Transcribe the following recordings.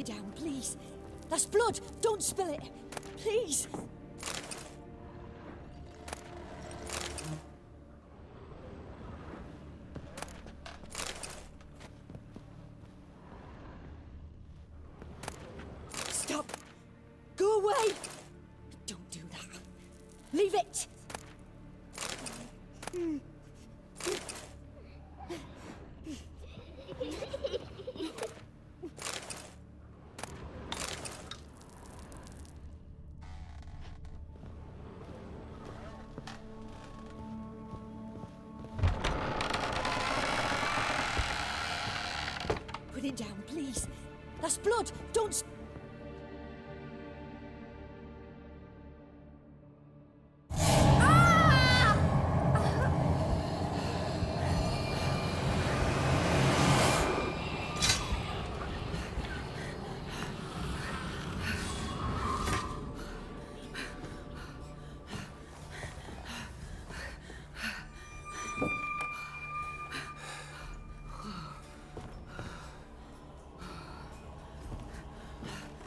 down, please. That's blood! Don't spill it! Please! Stop! Go away! Don't do that. Leave it! Put it down, please. That's blood! Don't...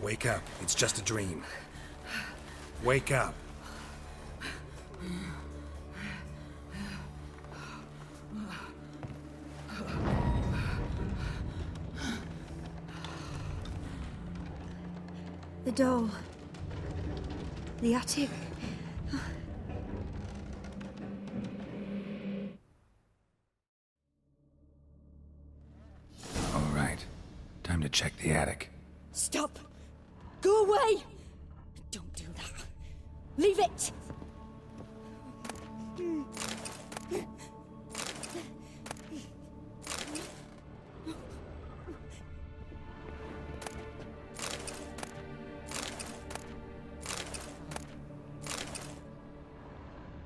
Wake up. It's just a dream. Wake up. The door. The attic. All right. Time to check the attic. Stop! Go away! Don't do that. Leave it!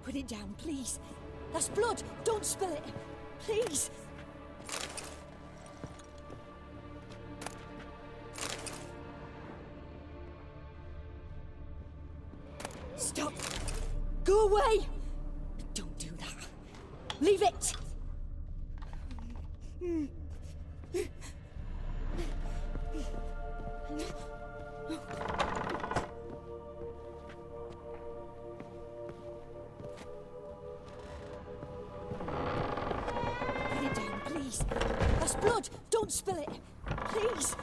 Put it down, please. That's blood! Don't spill it! Please! Stop! Go away! Don't do that. Leave it! Put it down, please. That's blood! Don't spill it! Please!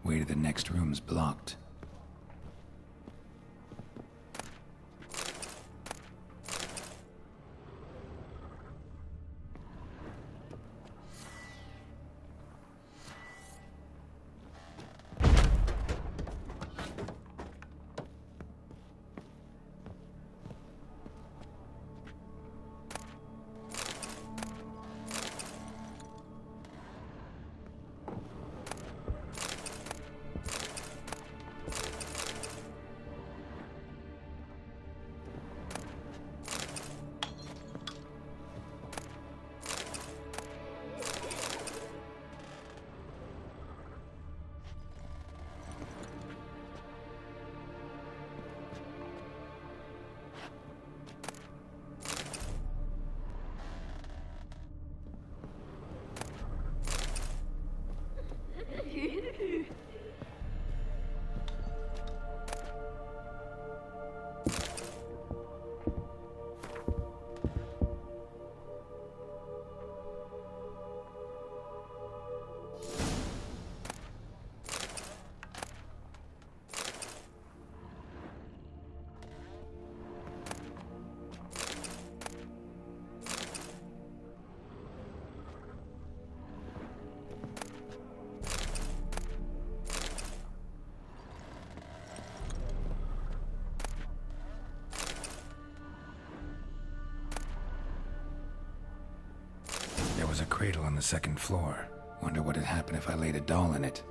Way to the next room's blocked. cradle on the second floor. Wonder what'd happen if I laid a doll in it.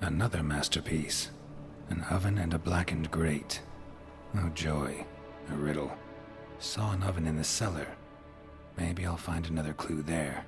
Another masterpiece. An oven and a blackened grate. Oh joy. A riddle. Saw an oven in the cellar. Maybe I'll find another clue there.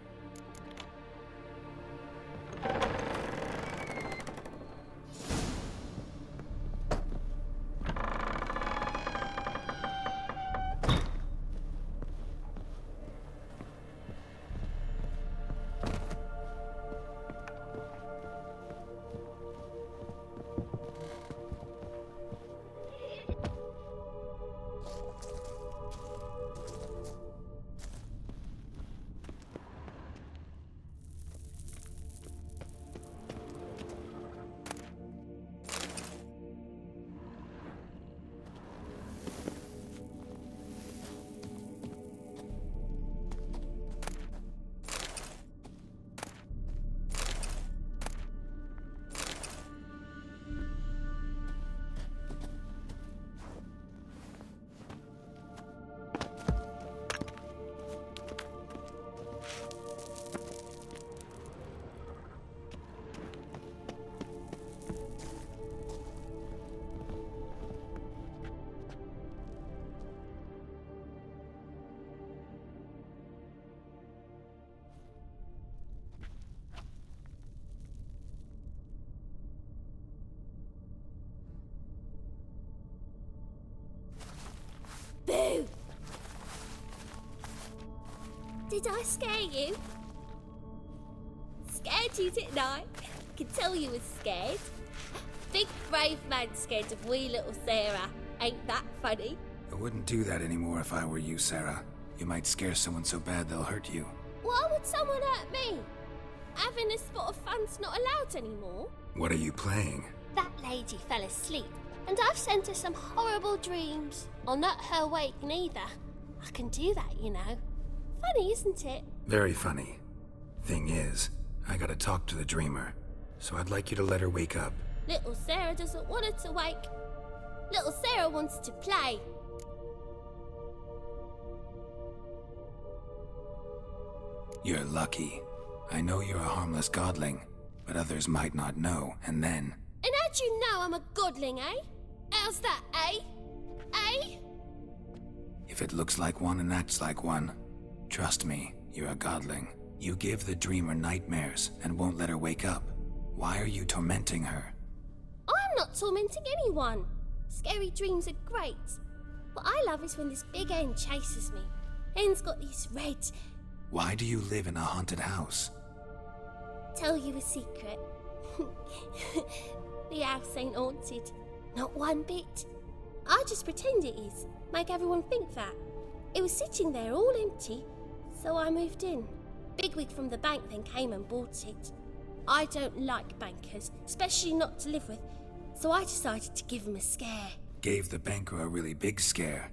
Boo! Did I scare you? Scared you, didn't I? I could tell you was scared. Big brave man scared of wee little Sarah. Ain't that funny? I wouldn't do that anymore if I were you, Sarah. You might scare someone so bad they'll hurt you. Why would someone hurt me? Having a spot of fun's not allowed anymore. What are you playing? That lady fell asleep, and I've sent her some horrible dreams. I'll not her wake neither. I can do that, you know. Funny, isn't it? Very funny. Thing is, I gotta talk to the dreamer, so I'd like you to let her wake up. Little Sarah doesn't want her to wake. Little Sarah wants to play. You're lucky. I know you're a harmless godling, but others might not know, and then... And how'd you know I'm a godling, eh? How's that, eh? Eh? If it looks like one and acts like one, trust me, you're a godling. You give the dreamer nightmares and won't let her wake up. Why are you tormenting her? I'm not tormenting anyone. Scary dreams are great. What I love is when this big hen chases me. Hen's got these red... Why do you live in a haunted house? Tell you a secret. The house ain't haunted. Not one bit. I just pretend it is. Make everyone think that. It was sitting there all empty, so I moved in. Bigwig from the bank then came and bought it. I don't like bankers, especially not to live with, so I decided to give him a scare. Gave the banker a really big scare.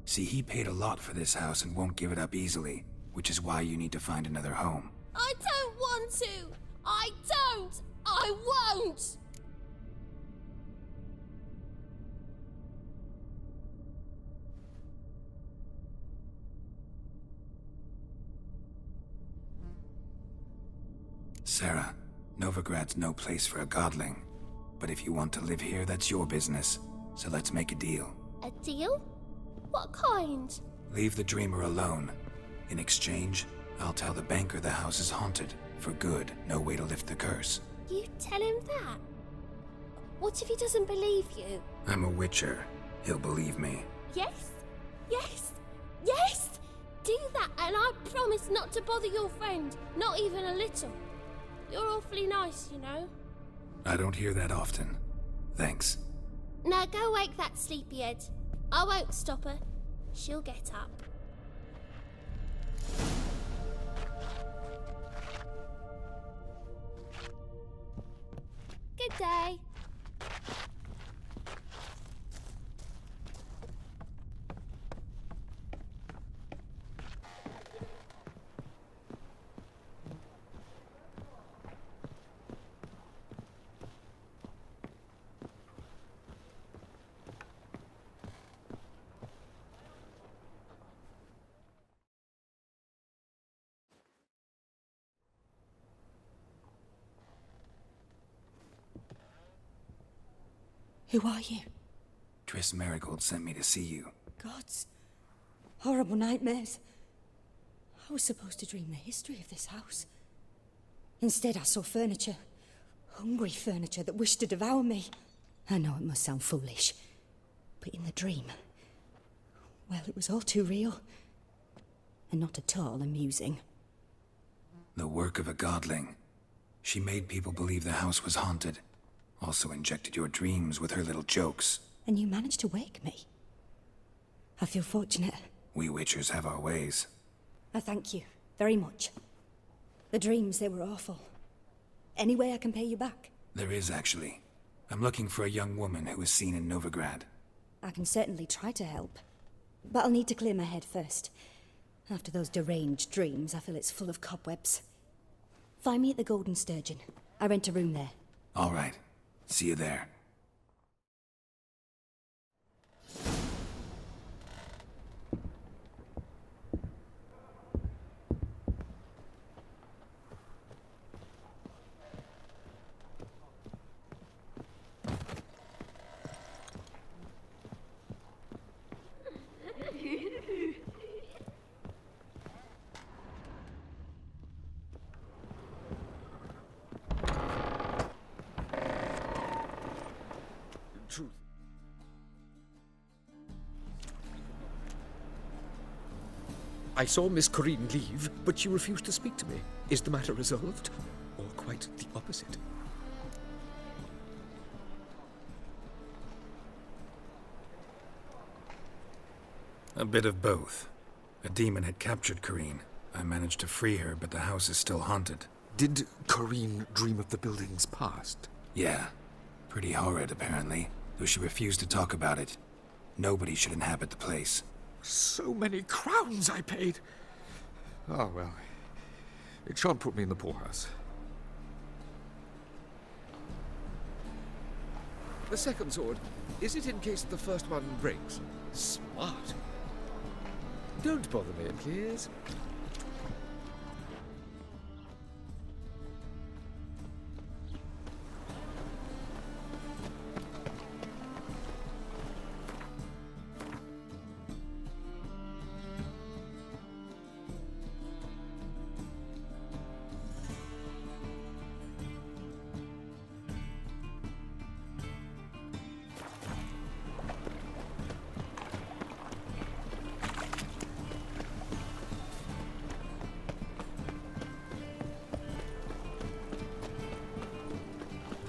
See, he paid a lot for this house and won't give it up easily, which is why you need to find another home. I don't want to! I don't! I won't! Sarah, Novigrad's no place for a godling. But if you want to live here, that's your business. So let's make a deal. A deal? What kind? Leave the dreamer alone. In exchange, I'll tell the banker the house is haunted. For good, no way to lift the curse. You tell him that? What if he doesn't believe you? I'm a witcher. He'll believe me. Yes? Yes? Yes! Do that and I promise not to bother your friend. Not even a little. You're awfully nice, you know. I don't hear that often. Thanks. Now go wake that sleepyhead. I won't stop her. She'll get up. Good day. Who are you? Triss Marigold sent me to see you. Gods. Horrible nightmares. I was supposed to dream the history of this house. Instead, I saw furniture. Hungry furniture that wished to devour me. I know it must sound foolish, but in the dream, well, it was all too real. And not at all amusing. The work of a godling. She made people believe the house was haunted. Also injected your dreams with her little jokes. And you managed to wake me. I feel fortunate. We witchers have our ways. I thank you very much. The dreams, they were awful. Any way I can pay you back? There is, actually. I'm looking for a young woman who was seen in Novigrad. I can certainly try to help. But I'll need to clear my head first. After those deranged dreams, I feel it's full of cobwebs. Find me at the Golden Sturgeon. I rent a room there. All right. See you there. Truth. I saw Miss Corinne leave, but she refused to speak to me. Is the matter resolved? Or quite the opposite? A bit of both. A demon had captured Corrine. I managed to free her, but the house is still haunted. Did Corrine dream of the building's past? Yeah. Pretty horrid, apparently, though she refused to talk about it. Nobody should inhabit the place. So many crowns I paid! Oh, well. It shan't put me in the poorhouse. The second sword, is it in case the first one breaks? Smart. Don't bother me, please.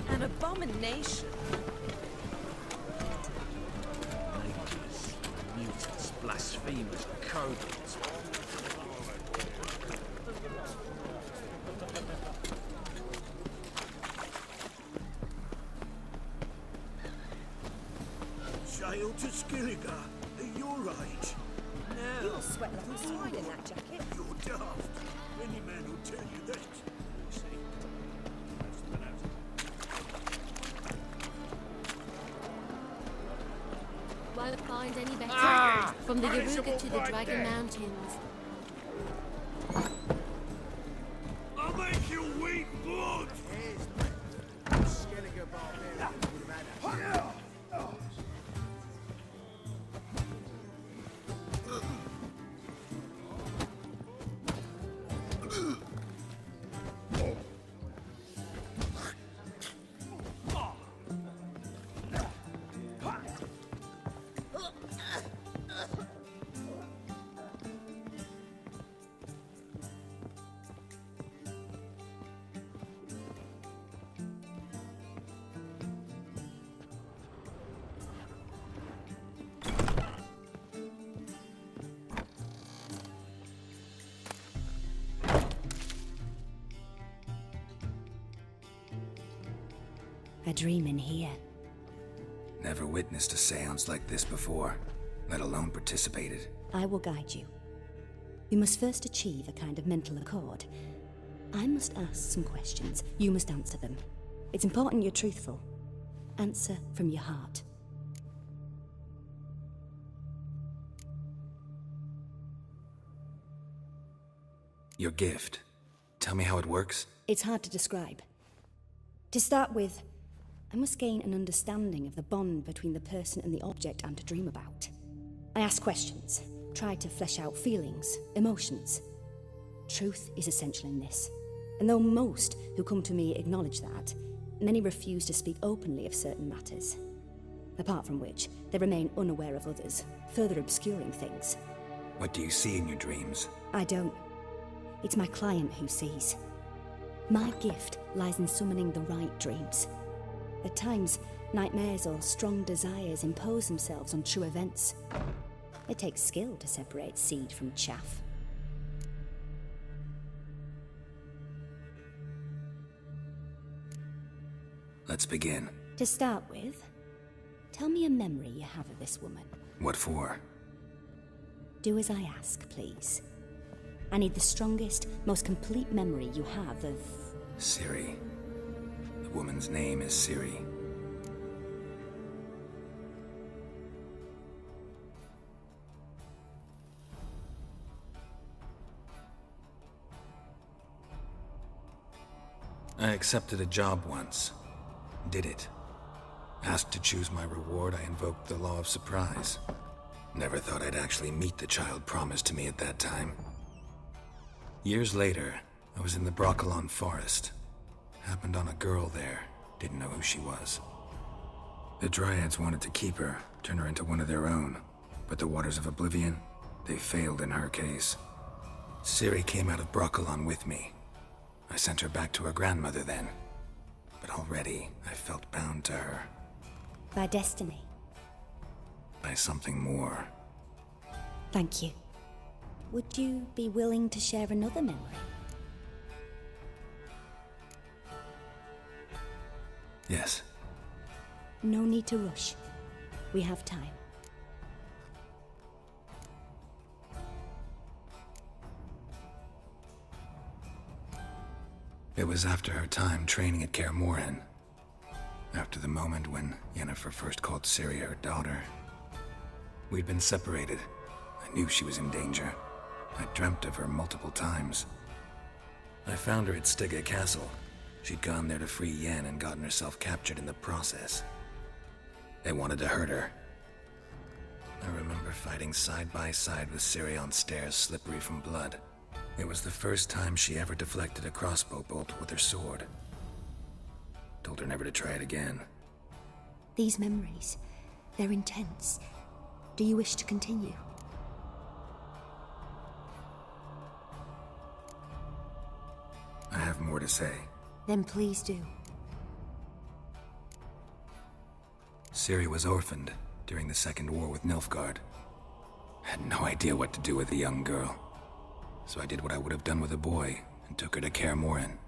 An abomination. Mages, mutants, blasphemers, cowards. Sail to Skilliga. Are you alright? No. You'll sweat like a swine in that jacket. You're daft. Any man will tell you that. Won't find any better. From the Yaruga to the Dragon Mountains. I'll make you weep blood! A dream in here. Never witnessed a seance like this before, let alone participated. I will guide you. You must first achieve a kind of mental accord. I must ask some questions. You must answer them. It's important you're truthful. Answer from your heart. Your gift. Tell me how it works. It's hard to describe. To start with, I must gain an understanding of the bond between the person and the object I'm to dream about. I ask questions, try to flesh out feelings, emotions. Truth is essential in this, and though most who come to me acknowledge that, many refuse to speak openly of certain matters. Apart from which, they remain unaware of others, further obscuring things. What do you see in your dreams? I don't. It's my client who sees. My gift lies in summoning the right dreams. At times, nightmares or strong desires impose themselves on true events. It takes skill to separate seed from chaff. Let's begin. To start with, tell me a memory you have of this woman. What for? Do as I ask, please. I need the strongest, most complete memory you have of... Ciri. The woman's name is Ciri. I accepted a job once. Did it. Asked to choose my reward, I invoked the law of surprise. Never thought I'd actually meet the child promised to me at that time. Years later, I was in the Broccolon forest. Happened on a girl there. Didn't know who she was. The Dryads wanted to keep her, turn her into one of their own. But the Waters of Oblivion, they failed in her case. Ciri came out of Broccolon with me. I sent her back to her grandmother then. But already, I felt bound to her. By destiny. By something more. Thank you. Would you be willing to share another memory? Yes. No need to rush. We have time. It was after her time training at Kaer Morhen. After the moment when Yennefer first called Ciri her daughter. We'd been separated. I knew she was in danger. I dreamt of her multiple times. I found her at Stygga Castle. She'd gone there to free Yen and gotten herself captured in the process. They wanted to hurt her. I remember fighting side by side with Ciri on stairs slippery from blood. It was the first time she ever deflected a crossbow bolt with her sword. Told her never to try it again. These memories, they're intense. Do you wish to continue? I have more to say. Then please do. Ciri was orphaned during the Second War with Nilfgaard. Had no idea what to do with a young girl. So I did what I would have done with a boy and took her to Kaer Morhen.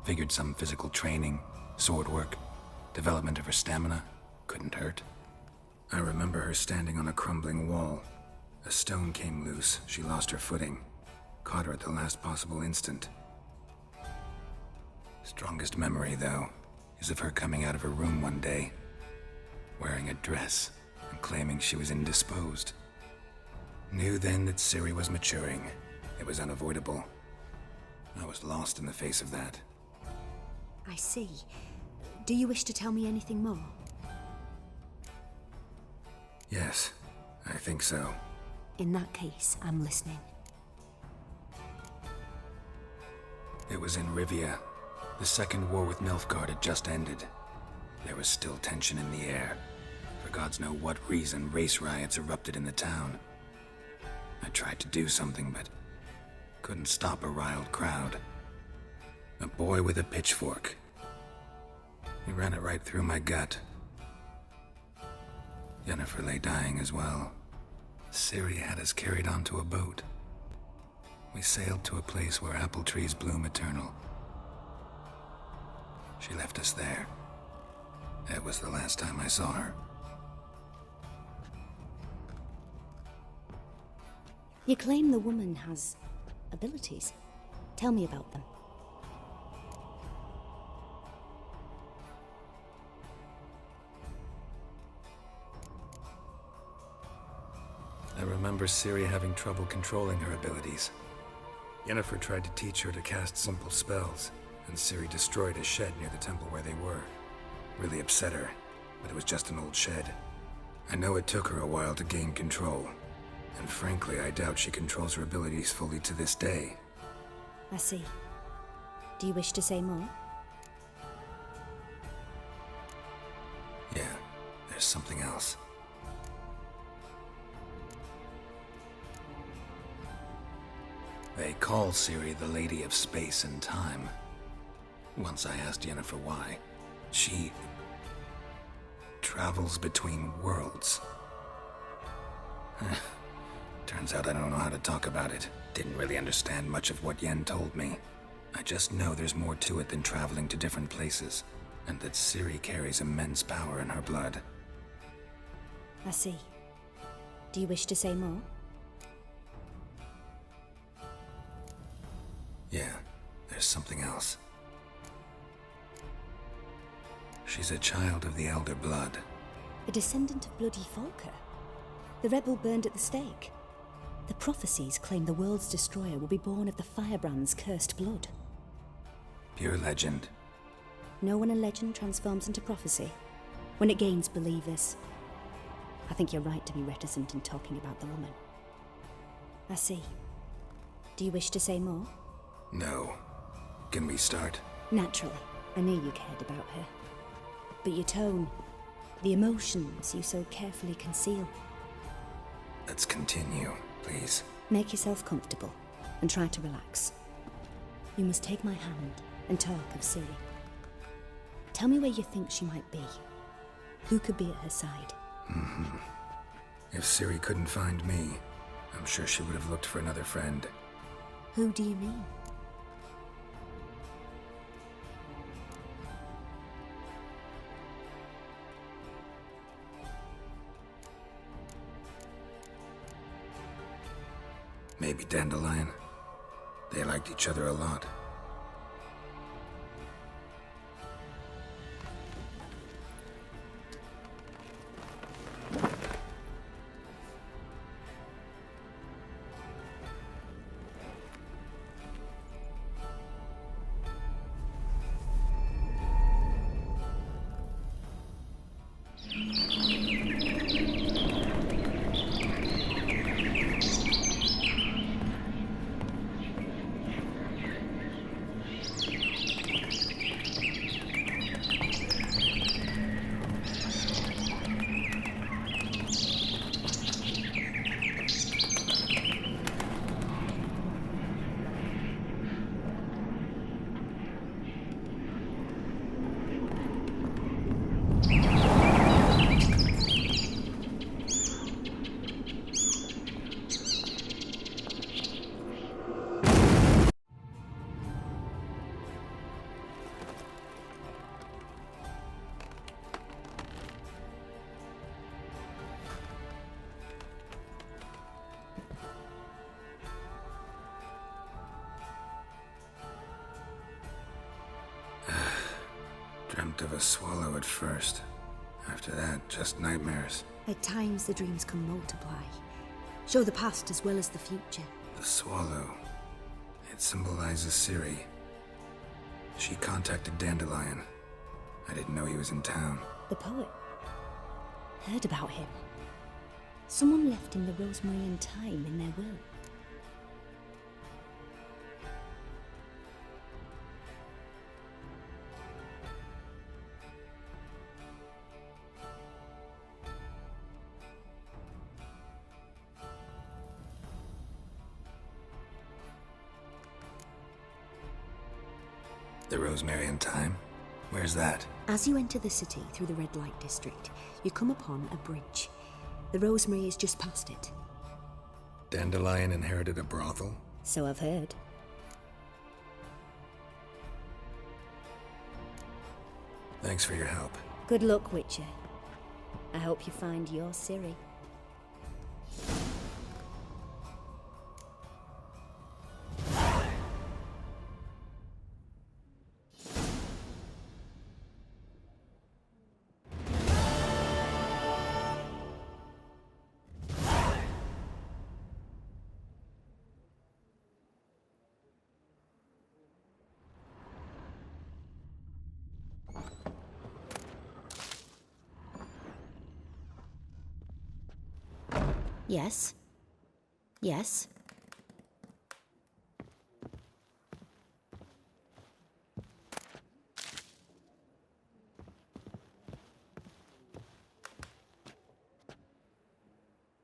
Figured some physical training, sword work, development of her stamina couldn't hurt. I remember her standing on a crumbling wall. A stone came loose, she lost her footing. Caught her at the last possible instant. Strongest memory, though, is of her coming out of her room one day, wearing a dress and claiming she was indisposed. Knew then that Ciri was maturing. It was unavoidable. I was lost in the face of that. I see. Do you wish to tell me anything more? Yes, I think so. In that case, I'm listening. It was in Rivia. The Second War with Nilfgaard had just ended. There was still tension in the air. For gods know what reason, race riots erupted in the town. I tried to do something, but couldn't stop a riled crowd. A boy with a pitchfork. He ran it right through my gut. Yennefer lay dying as well. Ciri had us carried onto a boat. We sailed to a place where apple trees bloom eternal. She left us there. That was the last time I saw her. You claim the woman has abilities. Tell me about them. I remember Ciri having trouble controlling her abilities. Yennefer tried to teach her to cast simple spells, and Ciri destroyed a shed near the temple where they were. Really upset her, but it was just an old shed. I know it took her a while to gain control, and frankly, I doubt she controls her abilities fully to this day. I see. Do you wish to say more? Yeah, there's something else. They call Ciri the Lady of Space and Time. Once I asked Yennefer why. She travels between worlds. Turns out I don't know how to talk about it. Didn't really understand much of what Yen told me. I just know there's more to it than traveling to different places, and that Ciri carries immense power in her blood. I see. Do you wish to say more? Yeah, there's something else. She's a child of the Elder Blood. A descendant of bloody Falker. The rebel burned at the stake. The prophecies claim the world's destroyer will be born of the Firebrand's cursed blood. Pure legend. Know when a legend transforms into prophecy? When it gains believers. I think you're right to be reticent in talking about the woman. I see. Do you wish to say more? No. Can we start? Naturally. I knew you cared about her. But your tone, the emotions you so carefully conceal. Let's continue, please. Make yourself comfortable and try to relax. You must take my hand and talk of Ciri. Tell me where you think she might be. Who could be at her side? If Ciri couldn't find me, I'm sure she would have looked for another friend. Who do you mean? Maybe Dandelion. They liked each other a lot. Dreamt of a swallow at first. After that, just nightmares. At times, the dreams can multiply. Show the past as well as the future. The swallow. It symbolizes Ciri. She contacted Dandelion. I didn't know he was in town. The poet. Heard about him. Someone left him the rosemary and thyme in their will. The rosemary and thyme? Where's that? As you enter the city through the red light district, you come upon a bridge. The rosemary is just past it. Dandelion inherited a brothel? So I've heard. Thanks for your help. Good luck, Witcher. I hope you find your Ciri. Yes. Yes.